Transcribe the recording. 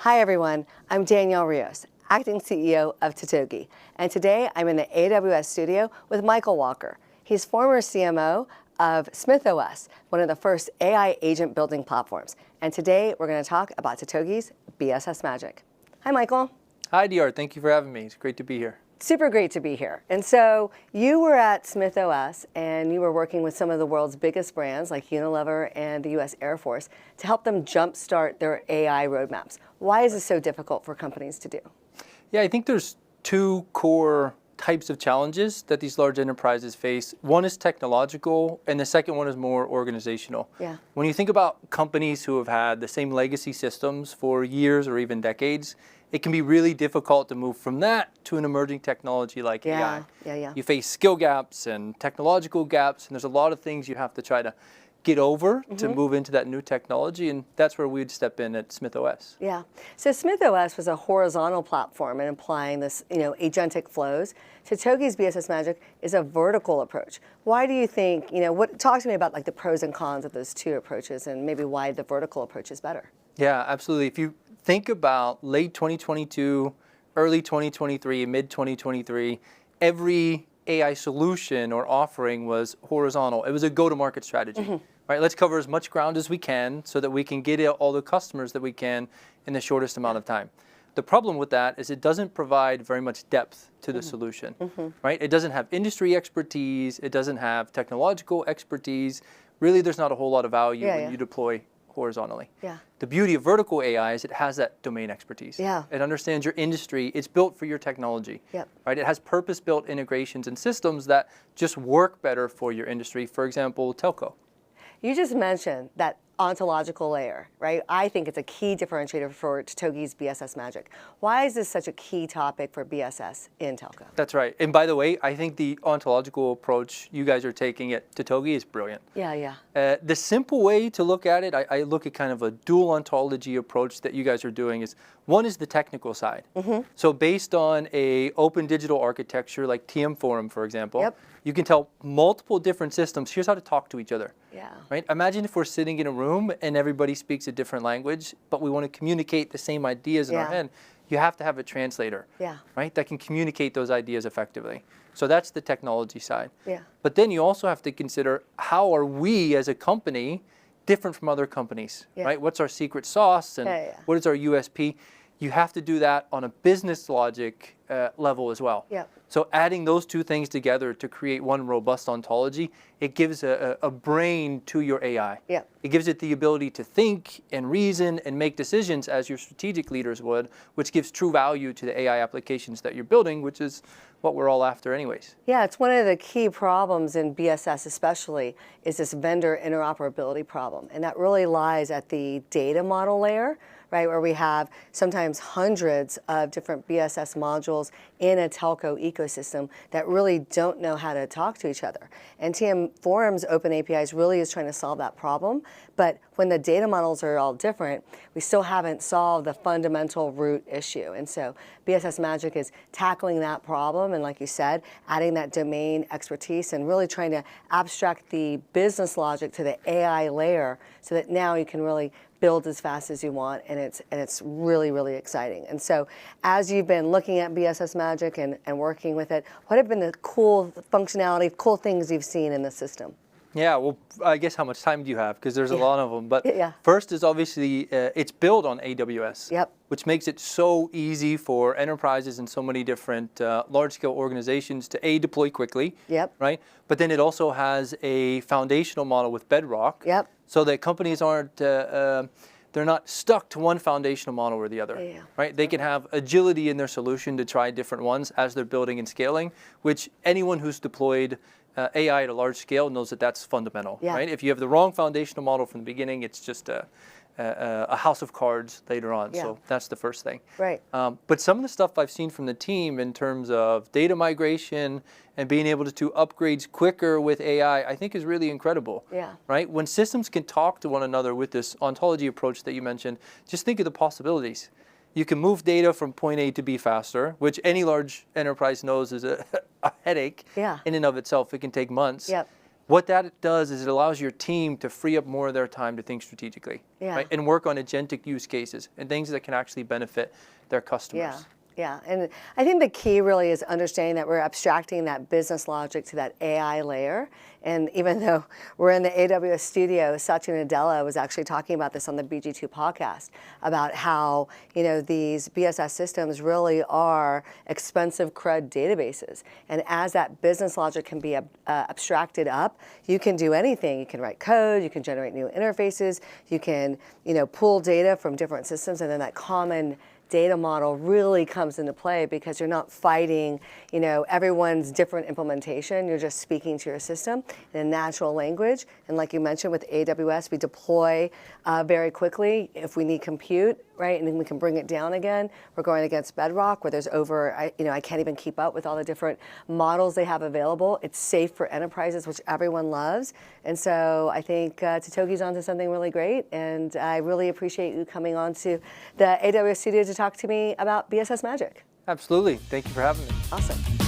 Hi everyone, I'm Danielle Rios, Acting CEO of Tottogi, and today I'm in the AWS studio with Michael Walker. He's former CMO of SmithOS, one of the first AI agent building platforms. And today we're going to talk about Tottogi's BSS magic. Hi Michael. Hi DR, thank you for having me. It's great to be here. Super great to be here. And so you were at SmithOS and you were working with some of the world's biggest brands like Unilever and the US Air Force to help them jumpstart their AI roadmaps. Why is this so difficult for companies to do? Yeah, I think there's two core types of challenges that these large enterprises face. One is technological and the second one is more organizational. Yeah. When you think about companies who have had the same legacy systems for years or even decades, it can be really difficult to move from that to an emerging technology like AI. You face skill gaps and technological gaps, and there's a lot of things you have to try to get over to move into that new technology, and that's where we'd step in at SmithOS. Yeah. So SmithOS was a horizontal platform in applying this, agentic flows. Tottogi's BSS Magic is a vertical approach. Why do you think, talk to me about like the pros and cons of those two approaches and maybe why the vertical approach is better. Yeah, absolutely. If you think about late 2022, early 2023, mid 2023, every AI solution or offering was horizontal. It was a go-to-market strategy. Right? Let's cover as much ground as we can so that we can get all the customers that we can in the shortest amount of time. The problem with that is it doesn't provide very much depth to the solution. Right? It doesn't have industry expertise. It doesn't have technological expertise. Really, there's not a whole lot of value when you deploy horizontally. The beauty of vertical AI is it has that domain expertise. It understands your industry. It's built for your technology. Right? It has purpose-built integrations and systems that just work better for your industry. For example, telco. You just mentioned that ontological layer, right? I think it's a key differentiator for Tottogi's BSS Magic. Why is this such a key topic for BSS in telco? That's right. And by the way, I think the ontological approach you guys are taking at Tottogi is brilliant. The simple way to look at it, I look at kind of a dual ontology approach that you guys are doing is, one is the technical side. So based on a open digital architecture like TM Forum, for example, you can tell multiple different systems, here's how to talk to each other. Right? Imagine if we're sitting in a room and everybody speaks a different language, but we want to communicate the same ideas in our head. You have to have a translator, right, that can communicate those ideas effectively. So that's the technology side. But then you also have to consider, how are we as a company different from other companies, right? What's our secret sauce and what is our USP? You have to do that on a business logic level as well. So adding those two things together to create one robust ontology, it gives a brain to your AI. It gives it the ability to think and reason and make decisions as your strategic leaders would, which gives true value to the AI applications that you're building, which is what we're all after anyways. It's one of the key problems in BSS especially is this vendor interoperability problem. And that really lies at the data model layer, right, where we have sometimes hundreds of different BSS modules in a telco ecosystem that really don't know how to talk to each other. And TM Forum's Open APIs really is trying to solve that problem. But when the data models are all different, we still haven't solved the fundamental root issue. And so BSS Magic is tackling that problem and, like you said, adding that domain expertise and really trying to abstract the business logic to the AI layer so that now you can really build as fast as you want, and it's really, really exciting. And so as you've been looking at BSS Magic and working with it, what have been the cool functionality, cool things you've seen in the system? Yeah, well, I guess how much time do you have? Because there's a lot of them. But first is obviously it's built on AWS, which makes it so easy for enterprises and so many different large-scale organizations to deploy quickly, right? But then it also has a foundational model with Bedrock, so that companies aren't they're not stuck to one foundational model or the other, right? They can have agility in their solution to try different ones as they're building and scaling, which anyone who's deployed AI at a large scale knows that that's fundamental, right? If you have the wrong foundational model from the beginning, it's just a house of cards later on. So that's the first thing. But some of the stuff I've seen from the team in terms of data migration and being able to do upgrades quicker with AI, I think is really incredible. Right? When systems can talk to one another with this ontology approach that you mentioned, just think of the possibilities. You can move data from point A to B faster, which any large enterprise knows is a headache in and of itself. It can take months. what that does is it allows your team to free up more of their time to think strategically, right? And work on agentic use cases and things that can actually benefit their customers. Yeah, and I think the key really is understanding that we're abstracting that business logic to that AI layer. And even though we're in the AWS studio, Satya Nadella was actually talking about this on the BG2 podcast, about how these BSS systems really are expensive CRUD databases. And as that business logic can be abstracted up, you can do anything. You can write code, you can generate new interfaces, you can pull data from different systems, and then that common data model really comes into play because you're not fighting, everyone's different implementation. You're just speaking to your system in a natural language. And like you mentioned with AWS, we deploy very quickly if we need compute, right? And then we can bring it down again. We're going against Bedrock where there's I can't even keep up with all the different models they have available. It's safe for enterprises, which everyone loves. And so I think Tottogi's onto something really great. And I really appreciate you coming on to the AWS studio to talk to me about BSS Magic. Absolutely. Thank you for having me. Awesome.